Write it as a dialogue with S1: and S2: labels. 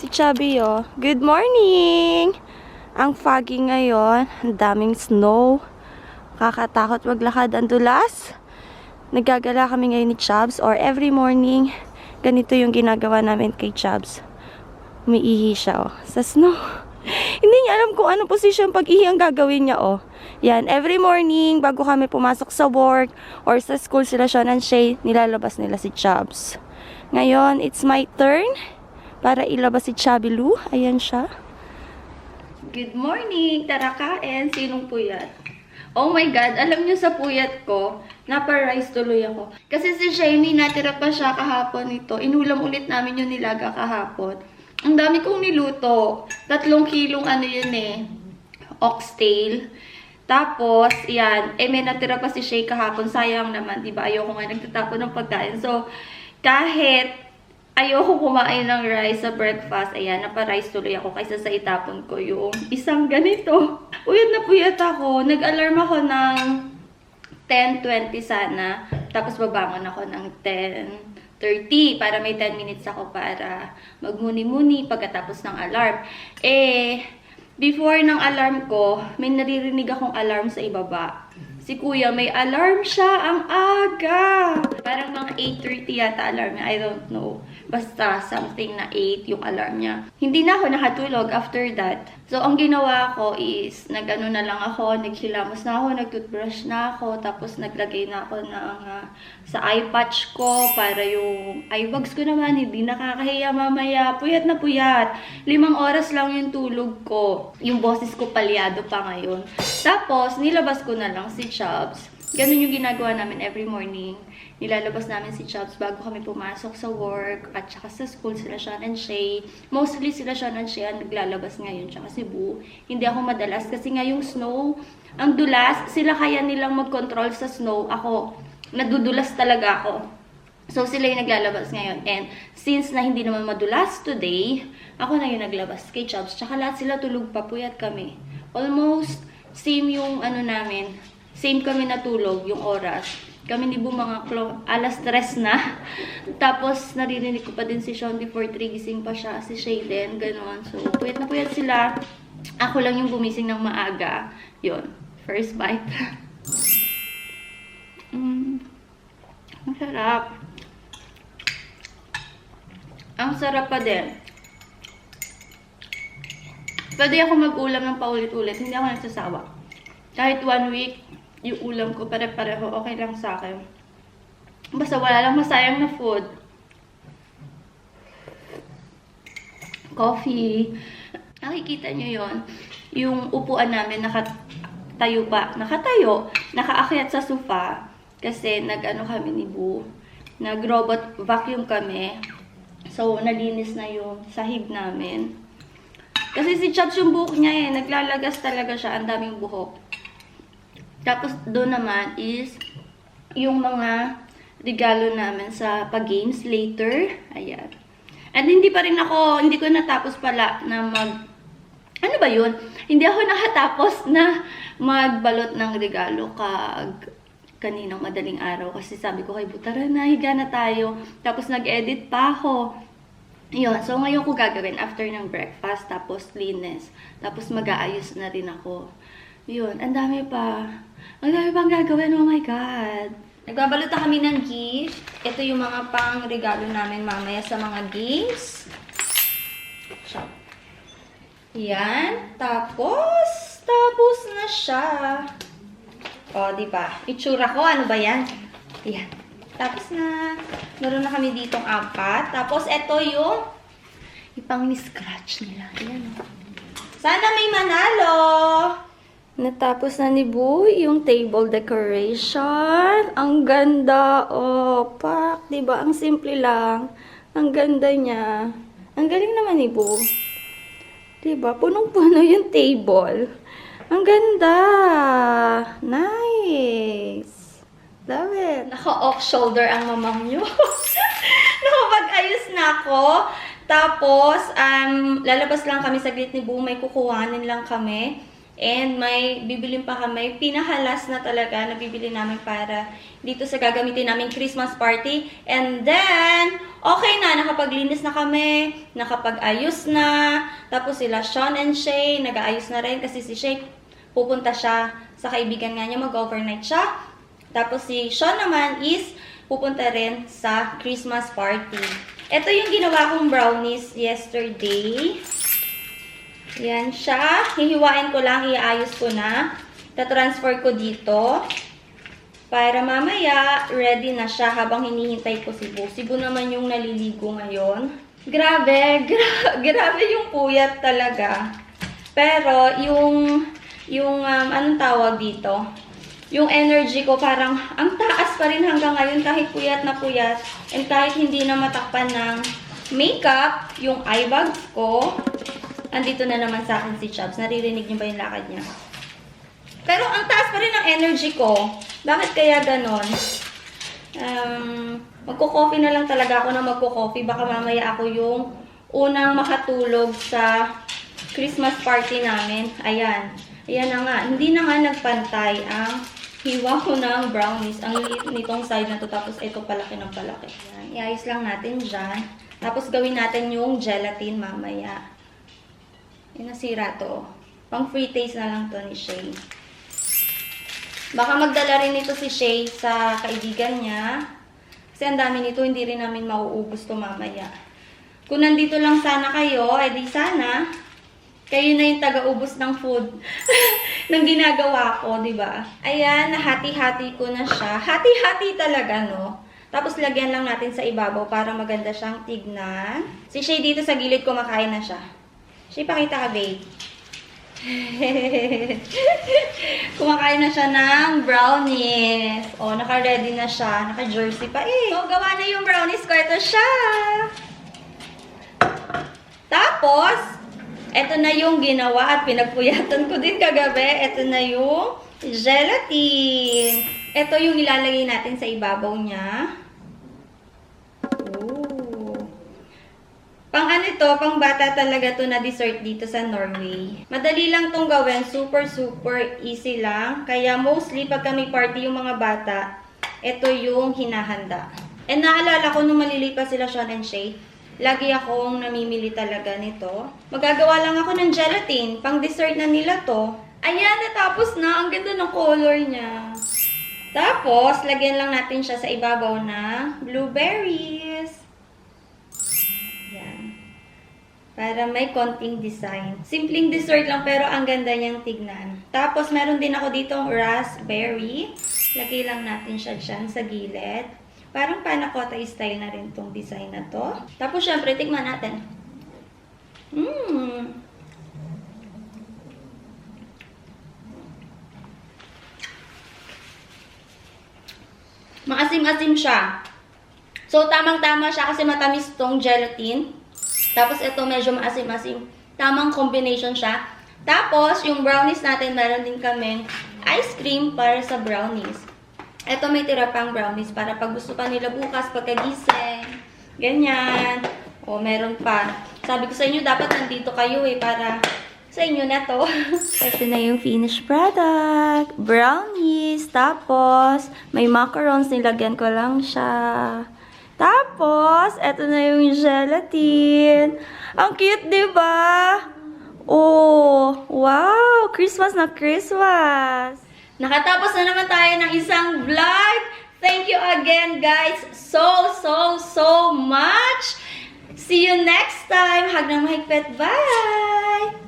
S1: Si Chubby, oh. Good morning! Ang foggy ngayon. Ang daming snow. Kakatakot maglakad. Ang dulas. Nagagala kami ngayon ni Chubbs. Or every morning, ganito yung ginagawa namin kay Chubbs. Umiihi siya, oh. Sa snow. Hindi niya alam kung anong posisyon pag-ihi ang gagawin niya, oh. Yan, every morning, bago kami pumasok sa work or sa school sila Sean and Shay, nilalabas nila si Chubbs. Ngayon, it's my turn para ilabas si Chubby Lou. Ayan siya. Good morning! Tara kain. Sinong puyat? Oh my God, alam niyo sa puyat ko, napa-rice tuloy ako. Kasi si Shamey, natira pa siya kahapon ito. Inulam ulit namin yung nilaga kahapon. Ang dami kong niluto. 3 kilong ano yun oxtail. Tapos, yan. May natira pa si Shay kahapon. Sayang naman, diba? Ayoko nga nagtatapon ng pagkain. So, kahit ayoko kumain ng rice sa breakfast, ayan, napa-rice tuloy ako kaysa sa itapon ko yung isang ganito. Puyat na puyat ako. Nag-alarm ako ng 10:20 sana. Tapos babangon ako ng 10:30 para may 10 minutes ako para magmuni-muni pagkatapos ng alarm. Before ng alarm ko, may naririnig akong alarm sa ibaba. Si Kuya, may alarm siya ang aga. Parang mga 8:30 yata alarm niya. I don't know. Basta something na 8 yung alarm niya. Hindi na ako nakatulog after that. So, ang ginawa ko is, nag-ano na lang ako, naghilamos na ako, nag-toothbrush na ako, tapos naglagay na ako ng sa eye patch ko para yung eye bags ko naman, hindi nakakahiya mamaya. Puyat na puyat. 5 oras lang yung tulog ko. Yung boses ko palyado pa ngayon. Tapos, nilabas ko na lang si Chubbs. Ganun yung ginagawa namin every morning. Nilalabas namin si Chubbs bago kami pumasok sa work at saka sa school sila Sean and Shay. Mostly sila Sean and Shay ang naglalabas ngayon tsaka si Boo. Hindi ako madalas kasi nga yung snow, ang dulas, sila kaya nilang mag-control sa snow. Ako, nadudulas talaga ako. So sila yung naglalabas ngayon. And since na hindi naman madulas today, ako na yung naglabas kay Chubbs. Tsaka lahat sila tulog pa, puyat kami. Almost same yung ano namin. Same kami natulog yung oras. Kami ni Boo mga alas 3 na. Tapos naririnig ko pa din si Sean before 3 gising pa siya. Si Shayden, gano'n. So puyat na puyat sila. Ako lang yung gumising ng maaga. Yun. First bite. Ang sarap. Ang sarap pa din. Pwede ako mag-ulam ng paulit-ulit. Hindi ako nagsasawa. Kahit 1 week, yung ulam ko pare-pareho, okay lang sa akin. Basta wala lang masayang na food. Coffee. Nakikita nyo yon, yung upuan namin nakatayo pa. Nakatayo. Nakaakyat sa sofa. Kasi nag-ano kami ni Boo. Nag-robot vacuum kami. So, nalinis na yung sahig namin. Kasi si Chubbs yung buhok niya naglalagas talaga siya. Ang daming buhok. Tapos doon naman is yung mga regalo namin sa pag-games later. Ayan. And hindi pa rin ako, hindi ko natapos pala na ano ba yun? Hindi ako nakatapos na magbalot ng regalo kaninang madaling araw. Kasi sabi ko kay Butara na, higa na tayo. Tapos nag-edit pa ako. Yun. So ngayon ko gagawin after ng breakfast. Tapos linis. Tapos mag-aayos na rin ako. Yun. Ang dami pa. Ang dami pang gagawin. Oh my God. Nagbabalot na kami ng gift. Ito yung mga pang-regalo namin mamaya sa mga games. Yan. Tapos na siya. O, diba? Itsura ko. Ano ba yan? Yan. Tapos na. Meron na kami ditong 4. Tapos, ito yung ipang-scratch nila. Yan. Sana may manalo! Natapos na ni Boo yung table decoration. Ang ganda. Oh, pak. Diba? Ang simple lang. Ang ganda niya. Ang galing naman ni Boo. Diba? Punong-puno yung table. Ang ganda. Nice. Love it. Naka-off shoulder ang mamang nyo. Nakapag-ayos na ako. Tapos, lalabas lang kami saglit ni Boo. May kukuhanin lang kami. And may bibilin pa kami. Pinahalas na talaga na bibili namin para dito sa gagamitin namin Christmas party. And then, okay na, nakapaglinis na kami, nakapag-ayos na, tapos sila Sean and Shay, nag-aayos na rin kasi si Shay, pupunta siya sa kaibigan nga niya, mag-overnight siya. Tapos si Sean naman is pupunta rin sa Christmas party. Ito yung ginawa kong brownies yesterday. Yan siya. Hihiwain ko lang, iayos ko na. Ta-transfer ko dito. Para mamaya, ready na siya habang hinihintay ko si Bu. Si Bu naman yung naliligo ngayon. Grabe, grabe yung puyat talaga. Pero, anong tawag dito? Yung energy ko parang ang taas pa rin hanggang ngayon kahit puyat na puyat. And kahit hindi na matakpan ng makeup, yung eye bags ko, andito na naman sa akin si Chubbs. Naririnig niyo ba yung lakad niya? Pero ang taas pa rin ng energy ko. Bakit kaya ganon? Magko-coffee na lang talaga ako na magko-coffee. Baka mamaya ako yung unang makatulog sa Christmas party namin. Ayan. Ayan na nga. Hindi na nga nagpantay ang hiwa ko ng brownies. Ang liit nitong side na to. Tapos ito palaki ng palaki. Ayan. Iayos lang natin dyan. Tapos gawin natin yung gelatin mamaya. Yung nasira to. Pang free taste na lang to ni Shay. Baka magdala rin ito si Shay sa kaibigan niya. Kasi ang dami nito, hindi rin namin mauubos to mamaya. Kung nandito lang sana kayo, edi sana kayo na yung taga-ubos ng food ng ginagawa ko, di ba? Ayan, nahati-hati ko na siya. Hati-hati talaga, no? Tapos lagyan lang natin sa ibabaw para maganda siyang tignan. Si Shay dito sa gilid, kumakain na siya. Shay, pakita ka, babe. Kumakain na siya ng brownies. O, naka-ready na siya. Naka-jersey pa eh. So, gawa na yung brownies ko. Ito siya. Tapos, ito na yung ginawa at pinagpuyatan ko din kagabi. Ito na yung gelatin. Ito yung ilalagay natin sa ibabaw niya. Ooh. Pang ano to, pang bata talaga to na dessert dito sa Norway. Madali lang tong gawin. Super easy lang. Kaya mostly pag kami party yung mga bata, ito yung hinahanda. And naalala ko nung maliliit pa sila Sean and Shay, lagi akong namimili talaga nito. Magagawa lang ako ng gelatin. Pang dessert na nila to. Ayan, natapos na. Ang ganda ng color niya. Tapos, lagyan lang natin siya sa ibabaw na blueberries. Ayan. Para may konting design. Simpleng dessert lang pero ang ganda niyang tignan. Tapos, meron din ako ditong raspberry. Lagay lang natin siya dyan sa gilid. Parang panakota style na rin tong design na to. Tapos, syempre, tignan natin. Maasim-asim siya. So, tamang-tama siya kasi matamis tong gelatin. Tapos, ito medyo maasim-asim. Tamang combination siya. Tapos, yung brownies natin, meron din kami ice cream para sa brownies. Ito may tira pang brownies para pag gusto pa nila bukas, pagkagising. Ganyan. O, meron pa. Sabi ko sa inyo, dapat nandito kayo para sa inyo na to. Ito na yung finished product. Brownies. Tapos, may macarons. Nilagyan ko lang siya. Tapos, ito na yung gelatin. Ang cute, diba? Oh, wow! Christmas na Christmas! Nakatapos na naman tayo ng isang vlog. Thank you again, guys, so much. See you next time. Hug ng mahigpit. Bye!